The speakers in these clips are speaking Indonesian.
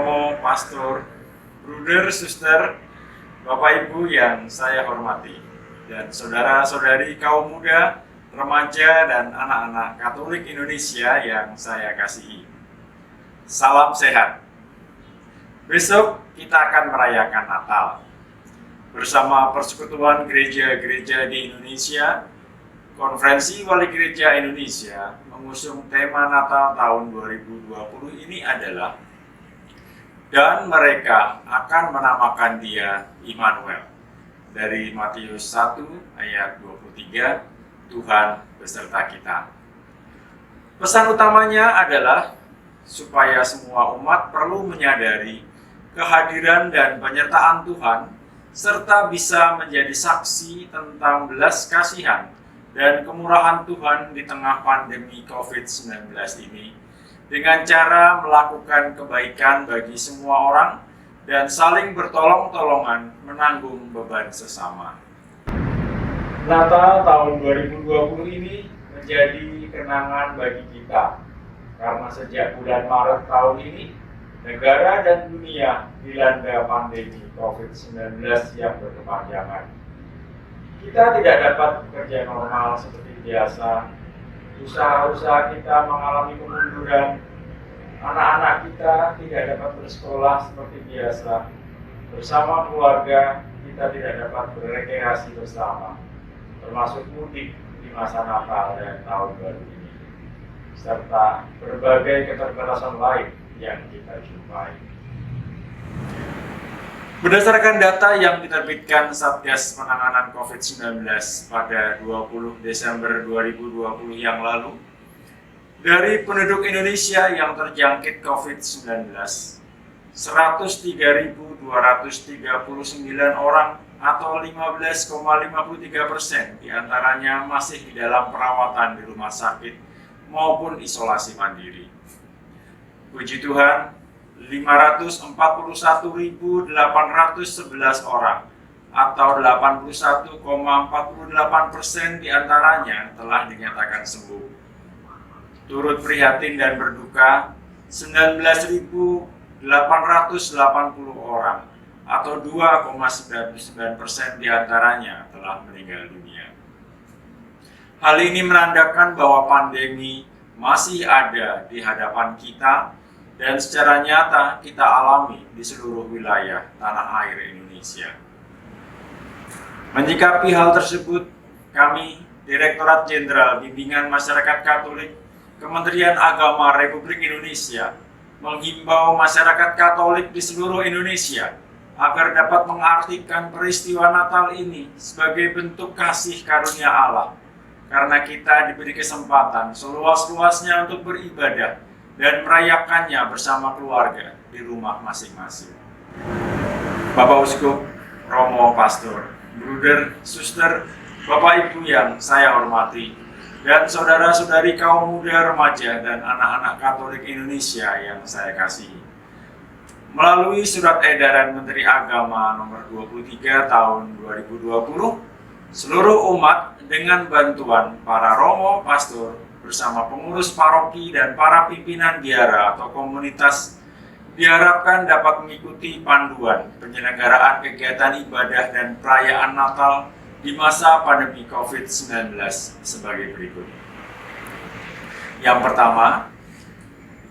Romo, Pastor, Bruder, Suster, Bapak Ibu yang saya hormati, dan saudara-saudari kaum muda, remaja, dan anak-anak Katolik Indonesia yang saya kasihi. Salam sehat. Besok kita akan merayakan Natal. Bersama Persekutuan Gereja-Gereja di Indonesia, Konferensi Wali Gereja Indonesia mengusung tema Natal tahun 2020 ini adalah "Dan mereka akan menamakan dia Immanuel", dari Matius 1 ayat 23, Tuhan beserta kita. Pesan utamanya adalah supaya semua umat perlu menyadari kehadiran dan penyertaan Tuhan, serta bisa menjadi saksi tentang belas kasihan dan kemurahan Tuhan di tengah pandemi COVID-19 ini, dengan cara melakukan kebaikan bagi semua orang dan saling bertolong-tolongan menanggung beban sesama. Natal tahun 2020 ini menjadi kenangan bagi kita, karena sejak bulan Maret tahun ini, negara dan dunia dilanda pandemi COVID-19 yang berkepanjangan. Kita tidak dapat bekerja normal seperti biasa. Usaha-usaha kita mengalami kemunduran. Anak-anak kita tidak dapat bersekolah seperti biasa. Bersama keluarga, kita tidak dapat berrekreasi bersama, termasuk mudik di masa Natal dan Tahun Baru ini, serta berbagai keterbatasan lain yang kita jumpai. Berdasarkan data yang diterbitkan Satgas Penanganan COVID-19 pada 20 Desember 2020 yang lalu, dari penduduk Indonesia yang terjangkit COVID-19, 103.239 orang atau 15,53% diantaranya masih di dalam perawatan di rumah sakit maupun isolasi mandiri. Puji Tuhan, 541.811 orang atau 81,48% diantaranya telah dinyatakan sembuh. Turut prihatin dan berduka, 19.880 orang atau 2,99% diantaranya telah meninggal dunia. Hal ini menandakan bahwa pandemi masih ada di hadapan kita dan secara nyata kita alami di seluruh wilayah tanah air Indonesia. Menyikapi hal tersebut, kami, Direktorat Jenderal Bimbingan Masyarakat Katolik, Kementerian Agama Republik Indonesia, menghimbau masyarakat Katolik di seluruh Indonesia agar dapat mengartikan peristiwa Natal ini sebagai bentuk kasih karunia Allah, karena kita diberi kesempatan seluas-luasnya untuk beribadah dan merayakannya bersama keluarga di rumah masing-masing. Bapak Uskup, Romo, Pastor, Bruder, Suster, Bapak Ibu yang saya hormati, dan saudara-saudari kaum muda, remaja, dan anak-anak Katolik Indonesia yang saya kasihi. Melalui Surat Edaran Menteri Agama nomor 23 tahun 2020, seluruh umat dengan bantuan para Romo, Pastor, bersama pengurus paroki dan para pimpinan biara atau komunitas diharapkan dapat mengikuti panduan penyelenggaraan kegiatan ibadah dan perayaan Natal di masa pandemi COVID-19 sebagai berikut. Yang pertama,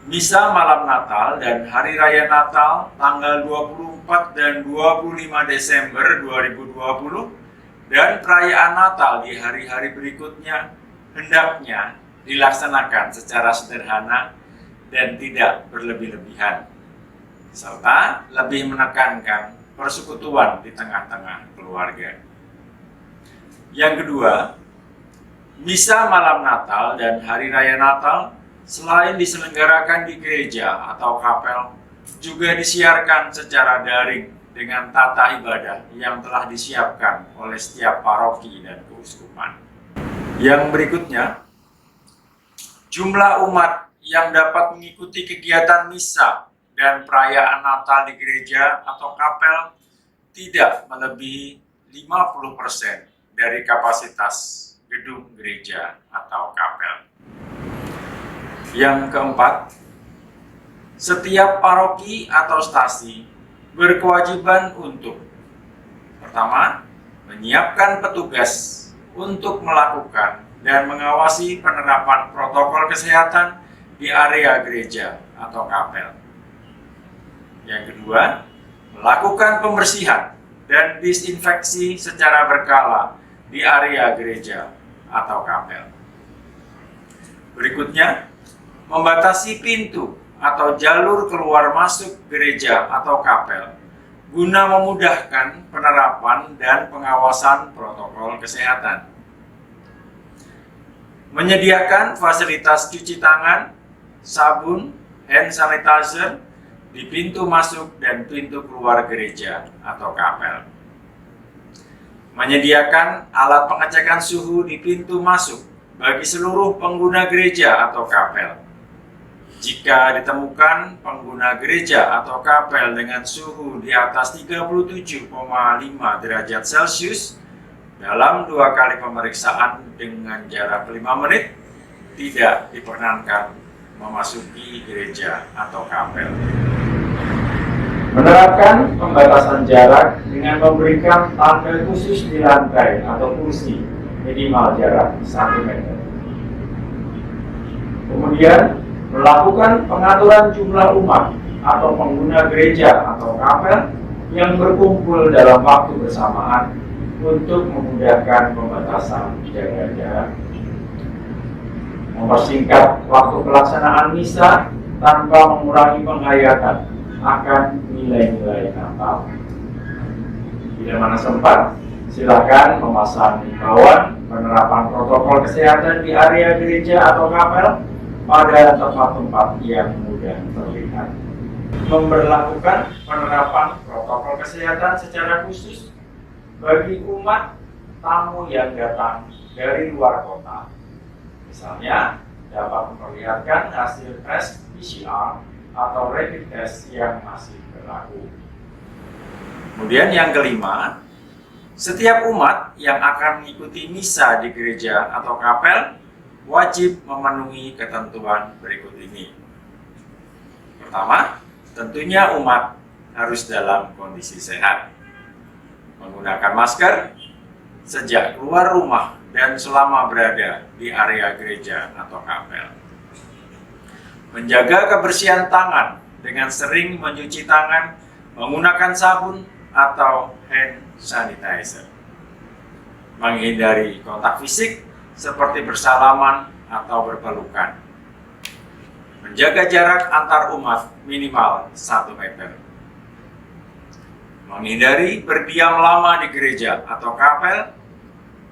Misa Malam Natal dan Hari Raya Natal tanggal 24 dan 25 Desember 2020 dan perayaan Natal di hari-hari berikutnya hendaknya dilaksanakan secara sederhana dan tidak berlebih-lebihan, serta lebih menekankan persekutuan di tengah-tengah keluarga. Yang kedua, Misa Malam Natal dan Hari Raya Natal selain diselenggarakan di gereja atau kapel, juga disiarkan secara daring dengan tata ibadah yang telah disiapkan oleh setiap paroki dan keuskupan. Yang berikutnya, jumlah umat yang dapat mengikuti kegiatan misa dan perayaan Natal di gereja atau kapel tidak melebihi 50% dari kapasitas gedung gereja atau kapel. Yang keempat, Setiap paroki atau stasi berkewajiban untuk pertama, menyiapkan petugas untuk melakukan dan mengawasi penerapan protokol kesehatan di area gereja atau kapel. Yang kedua, melakukan pembersihan dan disinfeksi secara berkala di area gereja atau kapel. Berikutnya, membatasi pintu atau jalur keluar masuk gereja atau kapel guna memudahkan penerapan dan pengawasan protokol kesehatan. Menyediakan fasilitas cuci tangan, sabun, hand sanitizer di pintu masuk dan pintu keluar gereja atau kapel. Menyediakan alat pengecekan suhu di pintu masuk bagi seluruh pengguna gereja atau kapel. Jika ditemukan pengguna gereja atau kapel dengan suhu di atas 37,5 derajat Celcius dalam 2 kali pemeriksaan dengan jarak 5 menit, tidak diperkenankan memasuki gereja atau kapel. Menerapkan pembatasan jarak dengan memberikan tangga khusus di lantai atau kursi minimal jarak 1 meter. Kemudian, melakukan pengaturan jumlah umat atau pengguna gereja atau kapel yang berkumpul dalam waktu bersamaan untuk memudahkan pembatasan jaga jarak. Mempersingkat waktu pelaksanaan misa tanpa mengurangi penghayatan akan nilai-nilai Natal. Bila mana sempat, silakan memasang himbauan penerapan protokol kesehatan di area gereja atau kapel pada tempat-tempat yang mudah terlihat. Memberlakukan penerapan protokol kesehatan secara khusus bagi umat tamu yang datang dari luar kota. Misalnya, dapat memperlihatkan hasil tes PCR atau rapid test yang masih berlaku. Kemudian yang kelima, setiap umat yang akan mengikuti misa di gereja atau kapel wajib memenuhi ketentuan berikut ini. Pertama, tentunya umat harus dalam kondisi sehat. Menggunakan masker sejak keluar rumah dan selama berada di area gereja atau kapel. Menjaga kebersihan tangan dengan sering mencuci tangan menggunakan sabun atau hand sanitizer. Menghindari kontak fisik seperti bersalaman atau berpelukan. Menjaga jarak antar umat minimal 1 meter. Menghindari berdiam lama di gereja atau kapel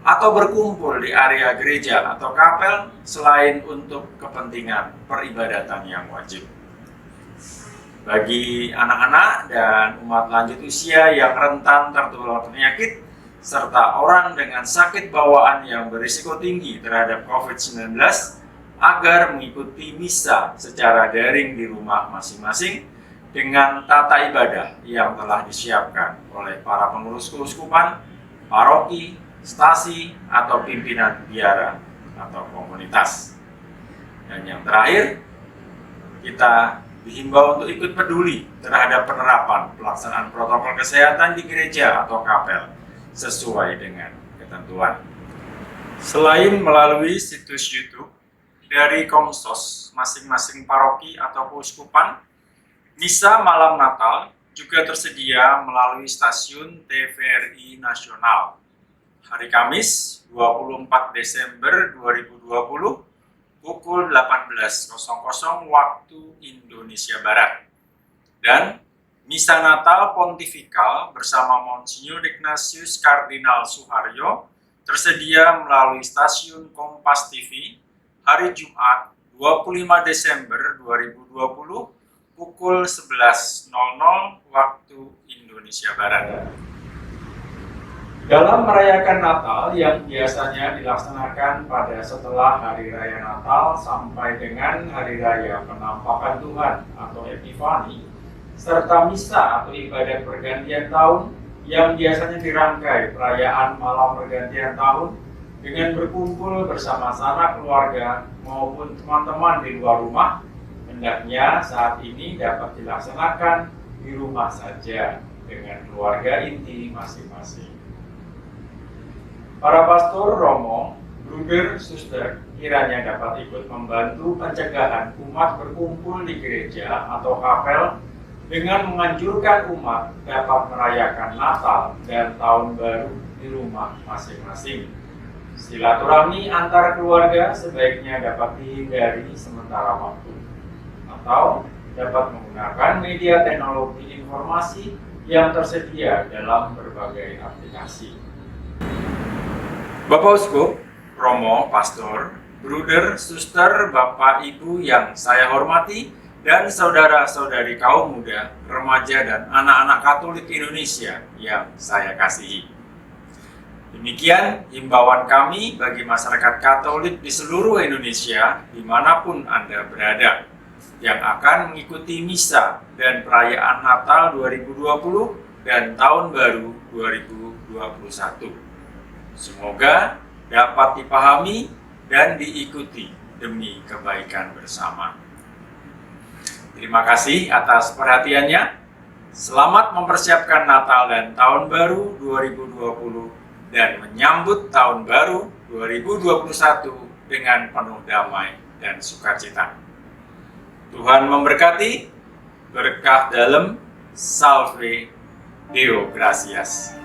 atau berkumpul di area gereja atau kapel selain untuk kepentingan peribadatan yang wajib. Bagi anak-anak dan umat lanjut usia yang rentan tertular penyakit, serta orang dengan sakit bawaan yang berisiko tinggi terhadap COVID-19 agar mengikuti misa secara daring di rumah masing-masing dengan tata ibadah yang telah disiapkan oleh para pengurus keuskupan, paroki, stasi, atau pimpinan biara atau komunitas. Dan yang terakhir, kita dihimbau untuk ikut peduli terhadap penerapan pelaksanaan protokol kesehatan di gereja atau kapel sesuai dengan ketentuan. Selain melalui situs YouTube dari Komsos masing-masing paroki atau keuskupan, misa malam Natal juga tersedia melalui stasiun TVRI Nasional hari Kamis 24 Desember 2020 pukul 18.00 waktu Indonesia Barat, dan Misa Natal Pontifikal bersama Monsinyur Ignatius Kardinal Suharyo tersedia melalui stasiun Kompas TV hari Jumat 25 Desember 2020 pukul 11.00 waktu Indonesia Barat. Dalam merayakan Natal yang biasanya dilaksanakan pada setelah Hari Raya Natal sampai dengan Hari Raya Penampakan Tuhan atau Epifani, serta misa atau ibadah pergantian tahun yang biasanya dirangkai perayaan malam pergantian tahun dengan berkumpul bersama sanak keluarga maupun teman-teman di luar rumah, hendaknya saat ini dapat dilaksanakan di rumah saja dengan keluarga inti masing-masing. Para pastor, romo, bruder, suster kiranya dapat ikut membantu pencegahan umat berkumpul di gereja atau kapel dengan menganjurkan umat dapat merayakan Natal dan Tahun Baru di rumah masing-masing. Silaturahmi antar keluarga sebaiknya dapat dihindari sementara waktu, atau dapat menggunakan media teknologi informasi yang tersedia dalam berbagai aplikasi. Bapak Uskup, romo, pastor, bruder, suster, bapak, ibu yang saya hormati, dan saudara-saudari kaum muda, remaja, dan anak-anak Katolik Indonesia yang saya kasihi. Demikian himbauan kami bagi masyarakat Katolik di seluruh Indonesia, dimanapun Anda berada, yang akan mengikuti misa dan perayaan Natal 2020 dan Tahun Baru 2021. Semoga dapat dipahami dan diikuti demi kebaikan bersama. Terima kasih atas perhatiannya. Selamat mempersiapkan Natal dan Tahun Baru 2020 dan menyambut Tahun Baru 2021 dengan penuh damai dan sukacita. Tuhan memberkati, berkah dalam, Salve Deo Gratias.